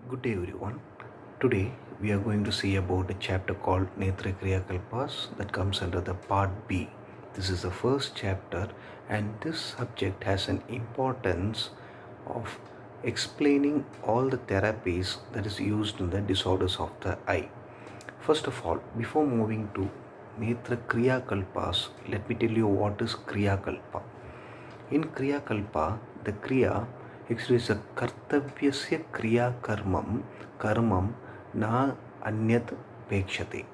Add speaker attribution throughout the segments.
Speaker 1: Good day everyone. Today we are going to see about a chapter called Netra Kriya Kalpas that comes under the part B. This is the first chapter and this subject has an importance of explaining all the therapies that is used in the disorders of the eye. First of all, before moving to Netra Kriya Kalpas, let me tell you what is Kriya Kalpa. In Kriya Kalpa, the Kriya is a kartavyasya kriya karmam na anyat pekshate.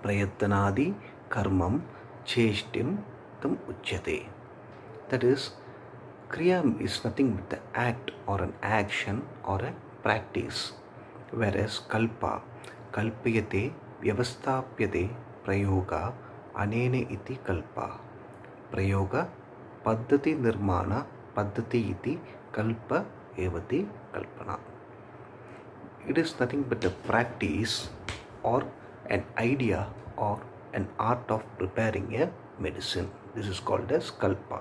Speaker 1: Prayatnadi karmam cheshtim tam uchyate. That is, Kriya is nothing but the act or an action or a practice. Whereas Kalpa, kalpayate vyavastapyate prayoga anene iti kalpa. Prayoga paddhati nirmana paddhati iti kalpa evati kalpana. It is nothing but a practice or an idea or an art of preparing a medicine. This is called as kalpa.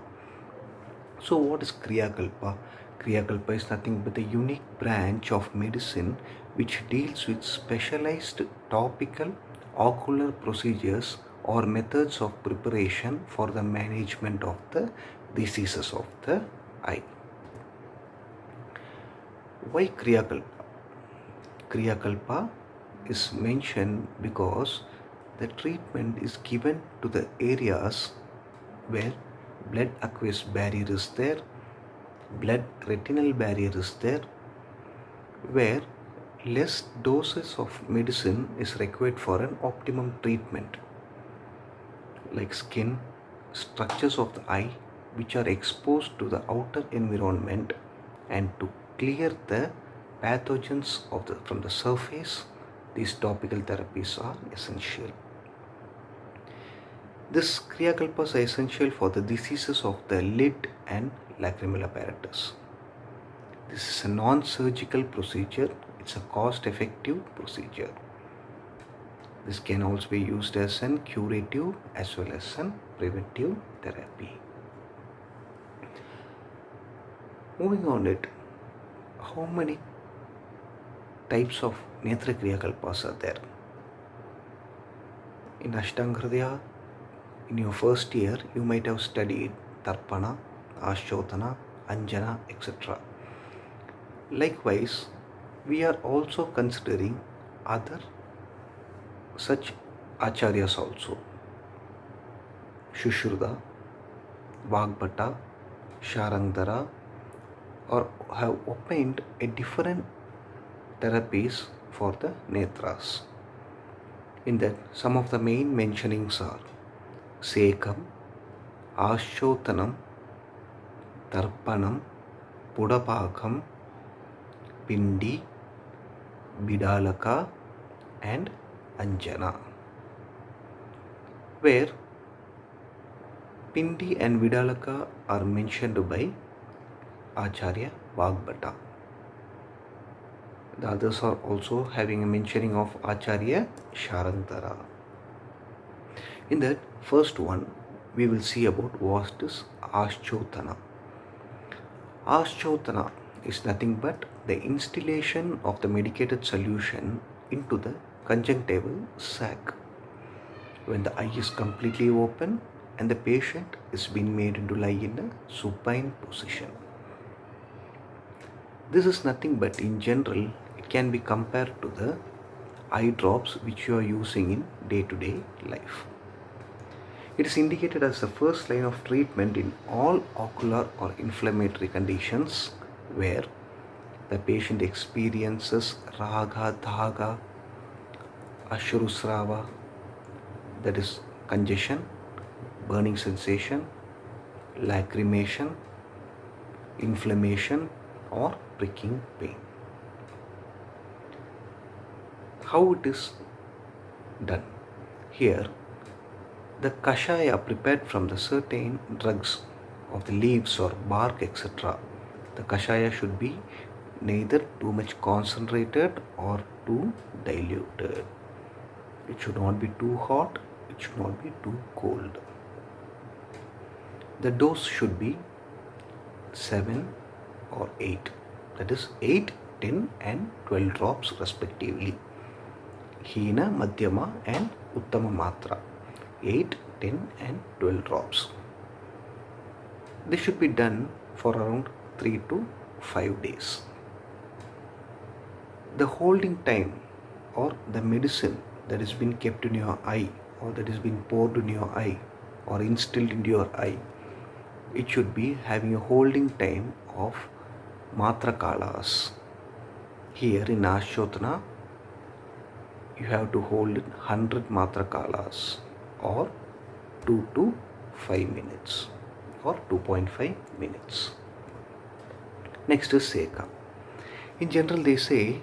Speaker 1: So what is Kriya Kalpa? Kriya Kalpa is nothing but a unique branch of medicine which deals with specialized topical ocular procedures or methods of preparation for the management of the diseases of the eye. Why Kriya Kalpa? Kriya Kalpa is mentioned because the treatment is given to the areas where blood aqueous barrier is there, blood retinal barrier is there, where less doses of medicine is required for an optimum treatment, like skin, structures of the eye which are exposed to the outer environment, and to clear the pathogens from the surface, these topical therapies are essential. This Kriya Kalpas are essential for the diseases of the lid and lacrimal apparatus. This is a non-surgical procedure. It's a cost-effective procedure. This can also be used as an curative as well as an preventive therapy. Moving on it, how many types of Netra Kriya Kalpas are there? In Ashtanga Hridaya, in your first year, you might have studied Tarpana, Ashotana, Anjana, etc. Likewise, we are also considering other such acharyas also. Shushruta, Vagbhata, Sharangdara, or have obtained a different therapies for the netras. In that, some of the main mentionings are Sekam, Ashotanam, Tarpanam, Pudapakam, Pindi, Bidalaka, and Anjana, where Pindi and Vidalaka are mentioned by Acharya Vagbhata. The others are also having a mentioning of Acharya Sharangdara. In that first one, we will see about what is Aschotana. Aschotana is nothing but the instillation of the medicated solution into the conjunctival sac when the eye is completely open and the patient is being made to lie in a supine position. This is nothing but in general it can be compared to the eye drops which you are using in day-to-day life. It is indicated as the first line of treatment in all ocular or inflammatory conditions where the patient experiences raga, dhaga, ashrusrava, that is congestion, burning sensation, lacrimation, inflammation, or pricking pain. How it is done? Here, the kashaya prepared from the certain drugs of the leaves or bark, etc. The kashaya should be neither too much concentrated or too diluted. It should not be too hot, it should not be too cold. The dose should be 7 or 8, that is 8 10 and 12 drops respectively. Hina, Madhyama and Uttama Matra, 8, 10 and 12 drops. This should be done for around 3 to 5 days. The holding time or the medicine that has been kept in your eye or that has been poured in your eye or instilled into your eye, it should be having a holding time of Matra Kalas. Here in Ashotana, you have to hold it 100 Matra Kalas or 2 to 5 minutes or 2.5 minutes. Next is Seka. In general, they say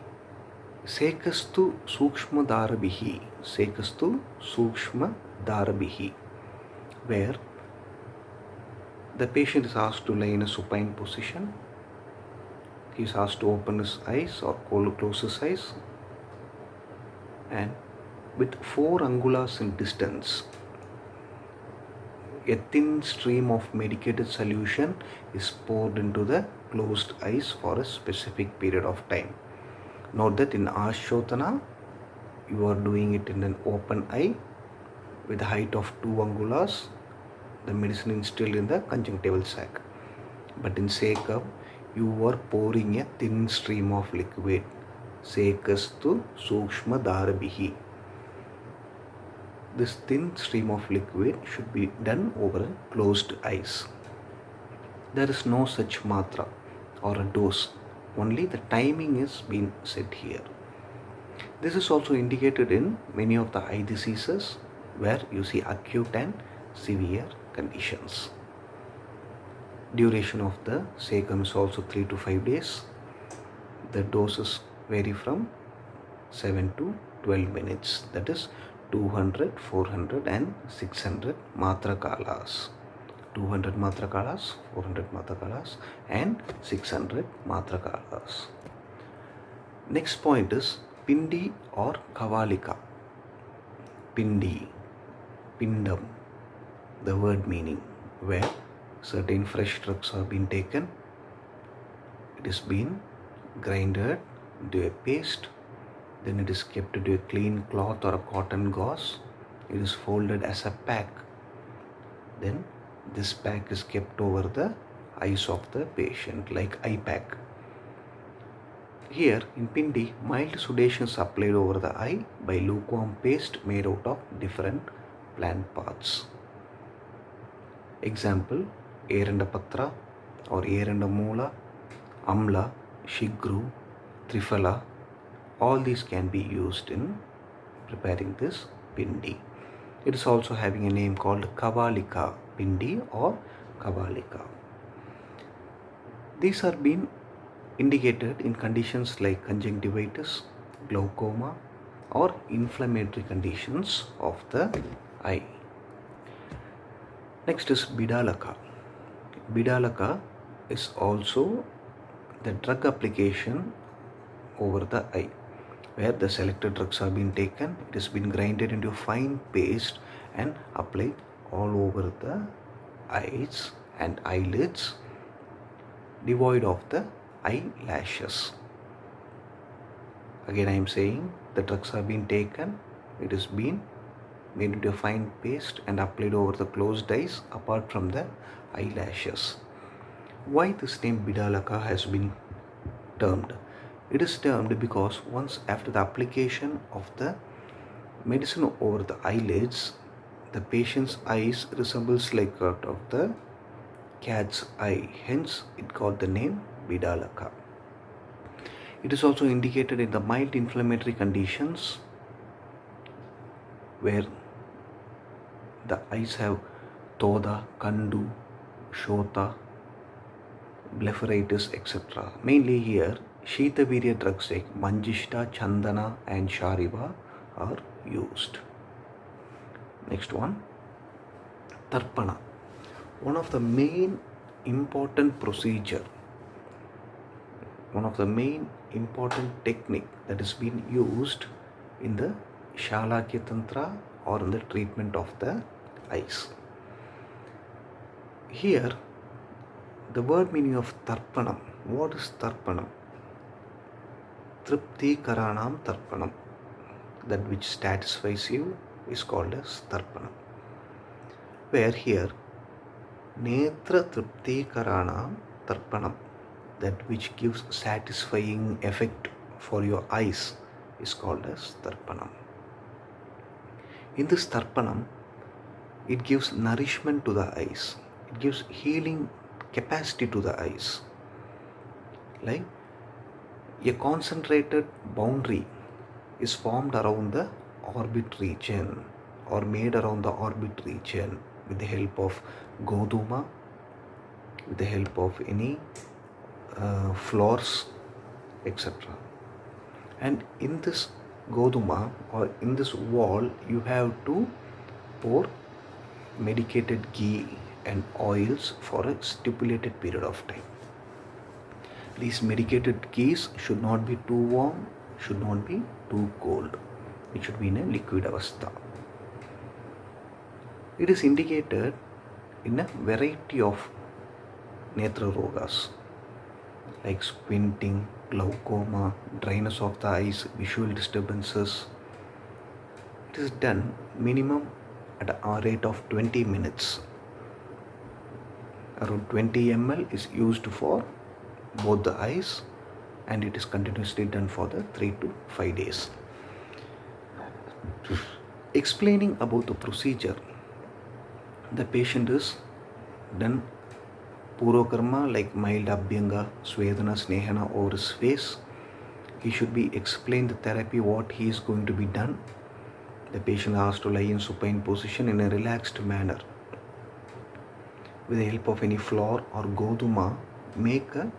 Speaker 1: Sekastu Sukshma Darabihi, Sekastu Sukshma Darabihi, where the patient is asked to lie in a supine position. He is asked to open his eyes or close his eyes, and with 4 angulas in distance, a thin stream of medicated solution is poured into the closed eyes for a specific period of time. Note that in Ashotana, you are doing it in an open eye with a height of 2 angulas. The medicine instilled in the conjunctival sac. But in Sekam, you are pouring a thin stream of liquid. Sekastu Sukshma Darabihi. This thin stream of liquid should be done over closed eyes. There is no such matra or a dose. Only the timing is being set here. This is also indicated in many of the eye diseases where you see acute and severe conditions. Duration of the Sekam is also 3 to 5 days. The doses vary from 7 to 12 minutes. That is 200, 400 and 600 Matra Kalas. 200 Matra Kalas, 400 Matra Kalas and 600 Matra Kalas. Next point is Pindi or Kavalika. Pindi, Pindam, the word meaning, where certain fresh drugs are being taken. It is being grinded into a paste. Then it is kept into a clean cloth or a cotton gauze. It is folded as a pack. Then this pack is kept over the eyes of the patient like eye pack. Here in Pindi, mild sedation is applied over the eye by lukewarm paste made out of different plant parts. Example, Erandapatra or Erandamoola, Amla, Shigru, Triphala. All these can be used in preparing this Pindi. It is also having a name called Kavalika, Pindi or Kavalika. These are being indicated in conditions like conjunctivitis, glaucoma or inflammatory conditions of the eye. Next is Bidalaka. Bidalaka is also the drug application over the eye, where the selected drugs are being taken. It has been grinded into a fine paste and applied all over the eyes and eyelids, devoid of the eyelashes. Again I am saying the drugs are being taken. It is being made into a fine paste and applied over the closed eyes apart from the eyelashes. Why this name Bidalaka has been termed? It is termed because once after the application of the medicine over the eyelids, the patient's eyes resembles like that of the cat's eye. Hence, it got the name Bidalaka. It is also indicated in the mild inflammatory conditions where the eyes have Toda, Kandu, Shota, blepharitis, etc. Mainly here, Shitavirya drugs like Manjishta, Chandana and Shariva are used. Next one, Tarpana. One of the main important procedure, one of the main important technique that is being used in the Shalakya Tantra or in the treatment of the eyes. Here, the word meaning of Tarpanam. What is Tarpanam? Triptikaranam Tarpanam. That which satisfies you is called as Tarpanam. Where here Netra Triptikaranam Tarpanam, that which gives satisfying effect for your eyes, is called as Tarpanam. In this Tarpanam, it gives nourishment to the eyes. It gives healing capacity to the eyes. Like a concentrated boundary is formed around the orbit region or made around the orbit region with the help of Goduma, with the help of any floors, etc. And in this Goduma or in this wall, you have to pour medicated ghee and oils for a stipulated period of time. These medicated ghees should not be too warm, should not be too cold. It should be in a liquid avastha. It is indicated in a variety of netra rogas like squinting, glaucoma, dryness of the eyes, visual disturbances. It is done minimum at a rate of 20 minutes. Around 20 ml is used for both the eyes, and it is continuously done for the 3 to 5 days. Explaining about the procedure, the patient is done Purokarma like mild Abhyanga, Svedana, Snehana over his face. He should be explained the therapy, what he is going to be done. The patient has to lie in supine position in a relaxed manner. With the help of any flour or Goduma, make a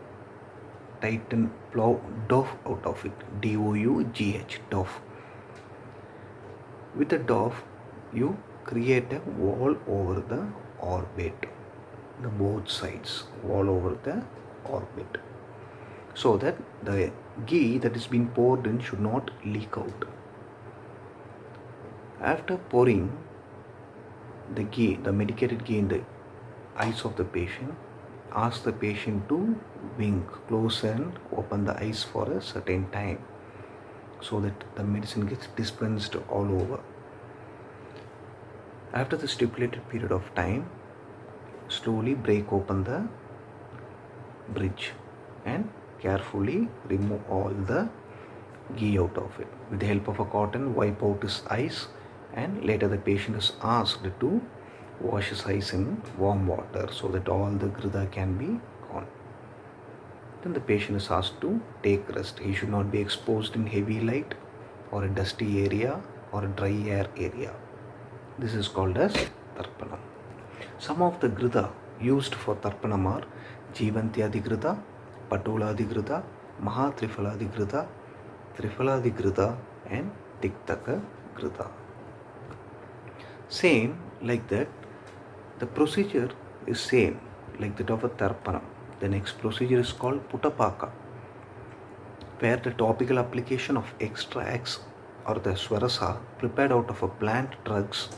Speaker 1: tighten dough out of it. D-O-U-G-H, dough. With the dough, you create a wall over the orbit. The both sides, wall over the orbit, so that the ghee that is being poured in should not leak out. After pouring the ghee, the medicated ghee in the eyes of the patient, ask the patient to wink, close and open the eyes for a certain time so that the medicine gets dispensed all over. After the stipulated period of time, slowly break open the bridge and carefully remove all the ghee out of it. With the help of a cotton, wipe out his eyes, and later the patient is asked to wash his eyes in warm water so that all the grida can be gone. Then the patient is asked to take rest. He should not be exposed in heavy light or a dusty area or a dry air area. This is called as Tarpanam. Some of the grida used for Tarpanam are Jivantyadi grida, Patoladi grida, Mahatriphaladi grida, Triphaladi grida, and Tiktaka grida. Same like that, the procedure is same like that of a Tarpanam. The next procedure is called Putapaka, where the topical application of extracts or the swarasa prepared out of a plant drugs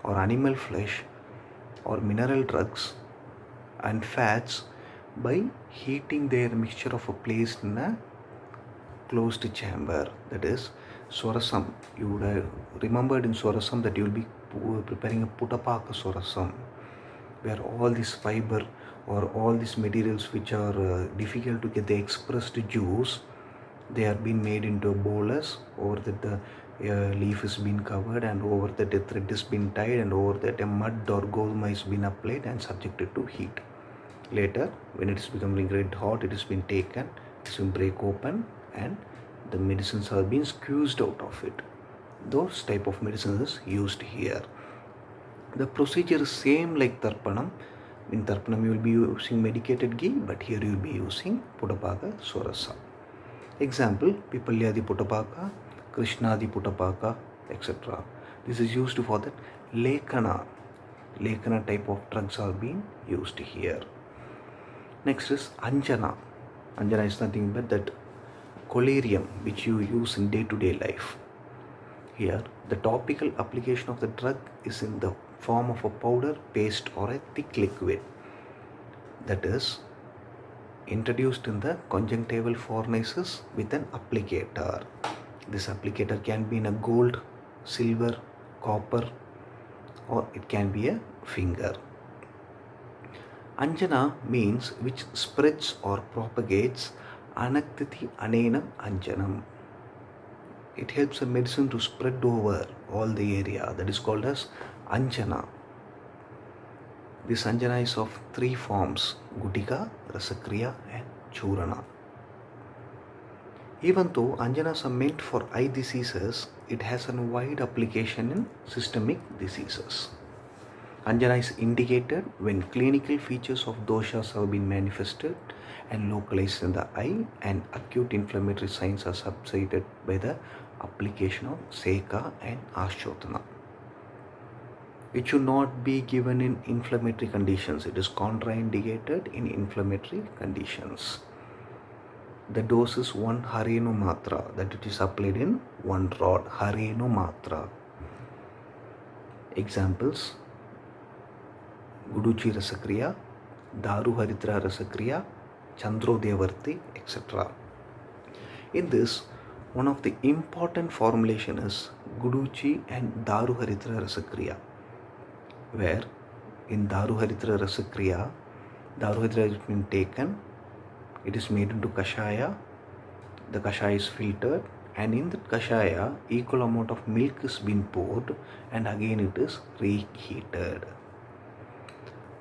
Speaker 1: or animal flesh or mineral drugs and fats by heating their mixture of a place in a closed chamber. That is Swarasam. You would have remembered in Swarasam that you will be preparing a Putapaka Swarasam, where all this fiber or all these materials which are difficult to get the expressed juice, they are being made into a bolus. Over that the leaf has been covered, and over that a thread has been tied, and over that a mud or goduma has been applied and subjected to heat. Later, when it is becoming red hot, it has been taken, it has been break open, and the medicines are being squeezed out of it. Those type of medicines is used here. The procedure is same like Tarpanam. In Tarpanam you will be using medicated ghee, but here you will be using Putapaka Swarasa. Example, Pipalyadi Putapaka, Krishnadi Putapaka, etc. This is used for that Lekana. Lekana type of drugs are being used here. Next is Anjana. Anjana is nothing but that collyrium which you use in day-to-day life. Here, the topical application of the drug is in the form of a powder, paste, or a thick liquid. That is, introduced in the conjunctival fornices with an applicator. This applicator can be in a gold, silver, copper, or it can be a finger. Anjana means which spreads or propagates. Anaktiti anenam anjanam. It helps a medicine to spread over all the area. That is called as anjana. This anjana is of three forms: gutika, rasakriya and churana. Even though anjanas are meant for eye diseases, it has a wide application in systemic diseases. Anjana is indicated when clinical features of doshas have been manifested and localized in the eye, and acute inflammatory signs are subsided by the application of seka and ashodhana. It should not be given in inflammatory conditions. It is contraindicated in inflammatory conditions. The dose is 1 harenu matra, that it is applied in 1 rod. Harenu matra. Examples: Guduchi Rasakriya, Daru Haritra Rasakriya, Chandrodevarti, etc. In this, one of the important formulation is Guduchi and Daru Haritra Rasakriya, where in Daru Haritra Rasakriya, Daru Haritra has been taken, it is made into kashaya, the kashaya is filtered, and in the kashaya equal amount of milk is been poured, and again it is reheated.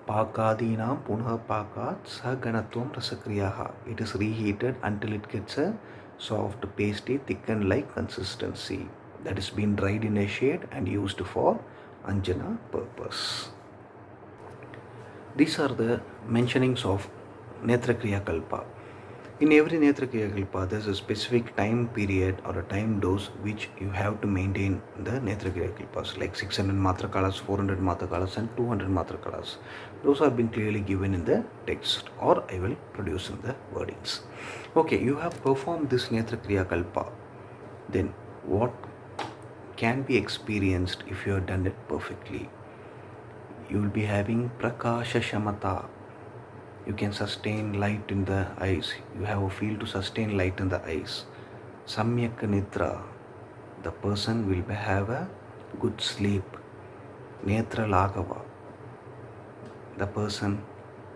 Speaker 1: Pakadinam punah pakat saganatvam rasakriyaha. It is reheated until it gets a soft, pasty, thickened like consistency. That is been dried in a shade and used for anjana purpose. These are the mentionings of Netra Kriya Kalpa. In every Netra Kriya Kalpa, there is a specific time period or a time dose which you have to maintain the Netra Kriya Kalpas, like 600 Matra Kalas, 400 Matra Kalas and 200 Matra Kalas. Those are being clearly given in the text, or I will produce in the wordings. Okay, you have performed this Netra Kriya Kalpa. Then what can be experienced if you have done it perfectly? You will be having Prakasha Shamata. You can sustain light in the eyes. You have a feel to sustain light in the eyes. Samyak Nidra. The person will have a good sleep. Netra Lagava. The person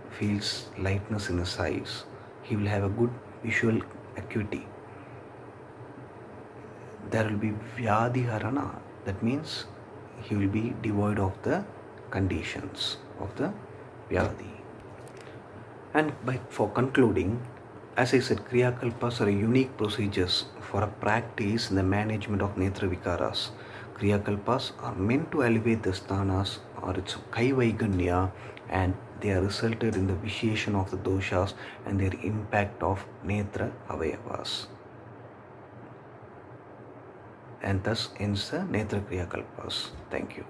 Speaker 1: feels lightness in his eyes. He will have a good visual acuity. There will be Vyadhi Harana. That means he will be devoid of the conditions of the Vyadhi. And for concluding, as I said, Kriya Kalpas are unique procedures for a practice in the management of Netra Vikaras. Kriya Kalpas are meant to elevate the sthanas or its Kaivaiganya, and they are resulted in the vitiation of the doshas and their impact of Netra Avayavas. And thus ends the Netra Kriya Kalpas. Thank you.